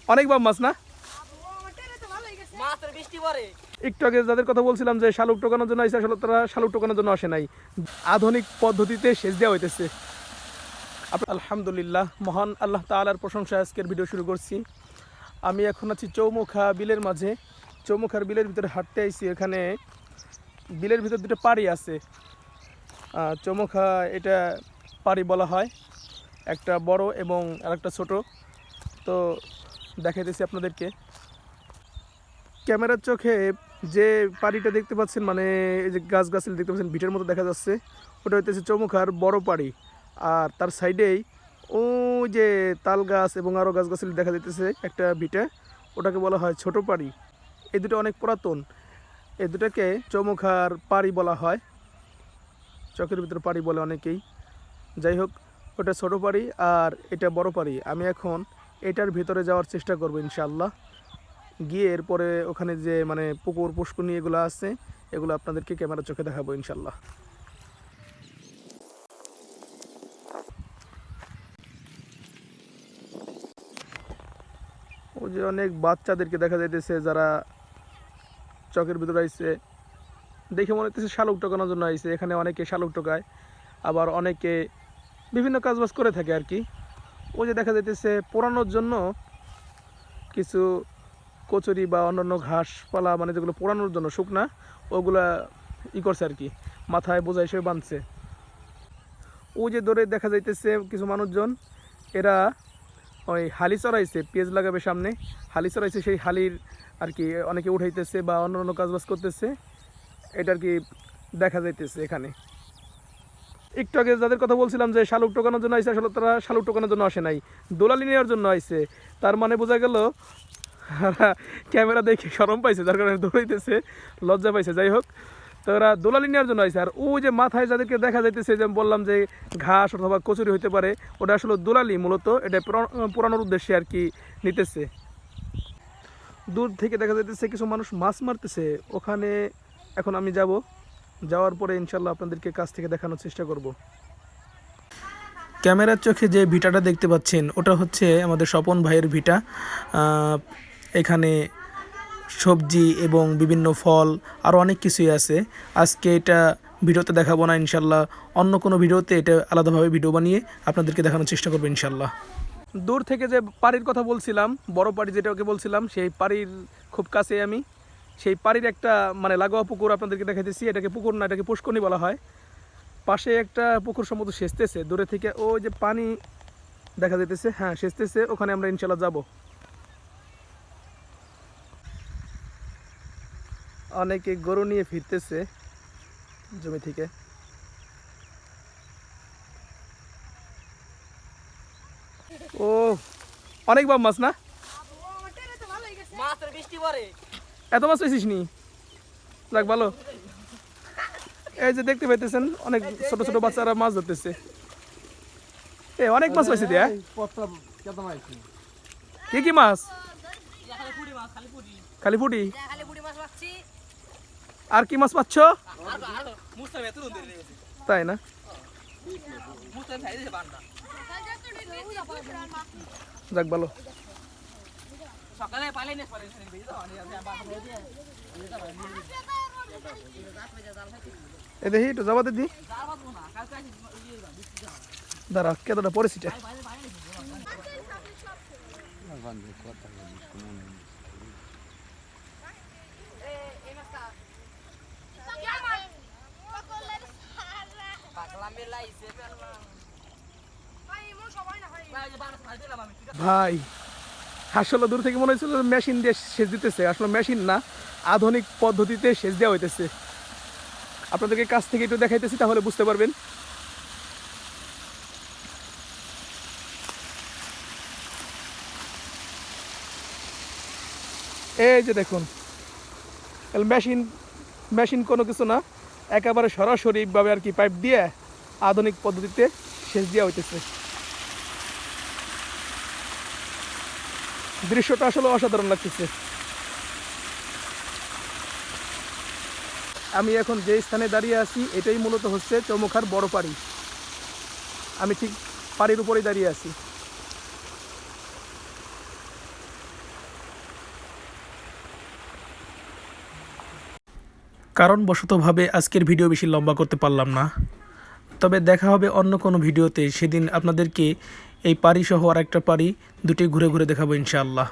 অনেক বাম মাছ না? একটু আগে যাদের কথা বলছিলাম যে শালুক টোকানোর জন্য আসে, আসলে তারা শালুক টোকানোর জন্য আসে নাই, আধুনিক পদ্ধতিতে সেচ দেওয়া হইতেছে। আলহামদুলিল্লাহ, মহান আল্লাহ তাআলার প্রশংসায় আজকের ভিডিও শুরু করছি। আমি এখন আছি চৌমুখা বিলের মাঝে। চৌমুখার বিলের ভিতরে হাঁটতে আইছি। এখানে বিলের ভিতর দুটো পাড়ি আছে। চৌমুখা এটা পাড়ি বলা হয়, একটা বড় এবং আরেকটা ছোট। তো দেখাইতেছি আপনাদেরকে ক্যামেরার চোখে। যে পাড়িটা দেখতে পাচ্ছেন, মানে এই যে গাছগাছালি দেখতে পাচ্ছেন, ভিটের মতো দেখা যাচ্ছে, ওটা হইতেছে চৌমুখার বড় পাড়ি। আর তার সাইডেই ওই যে তাল গাছ এবং আরও গাছগাছালি দেখা যাইতেছে একটা ভিটে, ওটাকে বলা হয় ছোট পাড়ি। এই দুটো অনেক পুরাতন, এই দুটাকে চৌমুখার পাড়ি বলা হয়, চকের ভিতরে পাড়ি বলে অনেকেই। যাই হোক, ওটা ছোট পাড়ি আর এটা বড় পাড়ি। আমি এখন এটার ভিতরে যাওয়ার চেষ্টা করবো ইনশাআল্লাহ। গিয়ে এরপরে ওখানে যে মানে পুকুর পুষ্কুনি এগুলো আছে, এগুলো আপনাদেরকে ক্যামেরার চোখে দেখাবো ইনশাআল্লাহ। ওই যে অনেক বাচ্চাদেরকে দেখা যাইতেছে যারা চকের ভিতরে আইছে, দেখে মনে হচ্ছে শালুক টোকানোর জন্য আইছে। এখানে অনেকে শালুক টোকায়, আবার অনেকে বিভিন্ন কাজবাজ করে থাকে আর কি। ওই যে দেখা যাইতেছে পোড়ানোর জন্য কিছু কচুরি বা অন্যান্য ঘাসপালা, মানে যেগুলো পোড়ানোর জন্য শুকনা, ওগুলা করছে আর কি, মাথায় বোঝা হিসেবে বাঁধছে। ওই যে দূরে দেখা যাইতেছে কিছু মানুষজন, এরা ওই হালি চড়াইছে, পেঁয়াজ লাগাবে সামনে, হালি চড়াইছে, সেই হালির আর কি অনেকে উঠাইতেছে বা অন্যান্য কাজবাজ করতেছে, এটা আর কি দেখা যাইতেছে এখানে। একটু আগে যাদের কথা বলছিলাম যে শালুক টোকানোর জন্য আইসে, আসলে তারা শালুক টোকানোর জন্য আসে নাই, দোলালি নেওয়ার জন্য আইসে। তার মানে বোঝা গেল ক্যামেরা দেখে শরম পাইছে, যার কারণে দৌড়াইতেছে, লজ্জা পাইছে। যাই হোক, তো ওরা দোলালি নেওয়ার জন্য আইসে। আর ওই যে মাথায় যাদেরকে দেখা যাইতেছে, যে বললাম যে ঘাস অথবা কচুরি হইতে পারে, ওটা আসলে দোলালি, মূলত এটা পোড়ানোর উদ্দেশ্যে আর কি নিতেছে। দূর থেকে দেখা যাইতেছে কিছু মানুষ মাছ মারতেছে ওখানে। এখন আমি যাব, যাওয়ার পরে ইনশাল্লাহ আপনাদেরকে কাছ থেকে দেখানোর চেষ্টা করব। ক্যামেরার চোখে যে ভিটাটা দেখতে পাচ্ছেন, ওটা হচ্ছে আমাদের স্বপন ভাইয়ের ভিটা। এখানে সবজি এবং বিভিন্ন ফল আরও অনেক কিছুই আছে। আজকে এটা ভিডিওতে দেখাবো না, ইনশাল্লাহ অন্য কোনো ভিডিওতে এটা আলাদাভাবে ভিডিও বানিয়ে আপনাদেরকে দেখানোর চেষ্টা করবো ইনশাল্লাহ। দূর থেকে যে পাড়ির কথা বলছিলাম, বড় পাড়ি যেটাকে বলছিলাম, সেই পাড়ির খুব কাছে আমি। সেই পাড়ির একটা মানে লাগোয়া পুকুর আপনাদেরকে দেখাইতেছি। এটাকে পুকুর না, এটাকে পুষ্করণী বলা হয়। পাশে একটা পুকুর সম্ভবত সেচতেছে, দূরে থেকে ওই যে পানি দেখা যাইতেছে, হ্যাঁ সেচতেছে, ওখানে আমরা ইনশাল্লাহ যাব। অনেকে গরু নিয়ে ফিরতেছে জমি থেকে। ও অনেক বাম মাছ না? এত মাছ পেয়েছিস নি? যাক ভালো। এই যে দেখতে পাইতেছেন অনেক ছোট ছোট বাচ্চারা মাছ ধরতেছে। অনেক মাছ পাইছে দিয়া। কি কি মাছ? খালি পুটি। আর কি মাছ পাচ্ছ? তাই না? যাক ভালো। দেখি একটু যাবা দিদি, দাঁড়া কেতটা পড়েছি। ভাই আসলে দূর থেকে মনে হচ্ছিল মেশিন দিয়ে সেচ দিতেছে, আসলে মেশিন না, আধুনিক পদ্ধতিতে সেচ দেওয়া হইতেছে। আপনাদেরকে কাছ থেকে একটু দেখাইতেছি, তাহলে বুঝতে পারবেন। এই যে দেখুন, মেশিন মেশিন কোনো কিছু না, একেবারে সরাসরিভাবে আর কি পাইপ দিয়ে আধুনিক পদ্ধতিতে সেচ দেওয়া হইতেছে। দৃশ্যটা আসলে অসাধারণ লাগতেছে। আমি এখন যে স্থানে দাঁড়িয়ে আছি, এটাই মূলত হচ্ছে চৌমুখার বড় পাড়ি। আমি ঠিক পাড়ির উপরেই দাঁড়িয়ে আছি। কারণবশতভাবে আজকের ভিডিও বেশি লম্বা করতে পারলাম না। তবে দেখা হবে অন্য কোনো ভিডিওতে, সেদিন আপনাদেরকে এই পাড়ি সহ আরেকটা পাড়ি দুটি ঘুরে ঘুরে দেখাবো ইনশাআল্লাহ।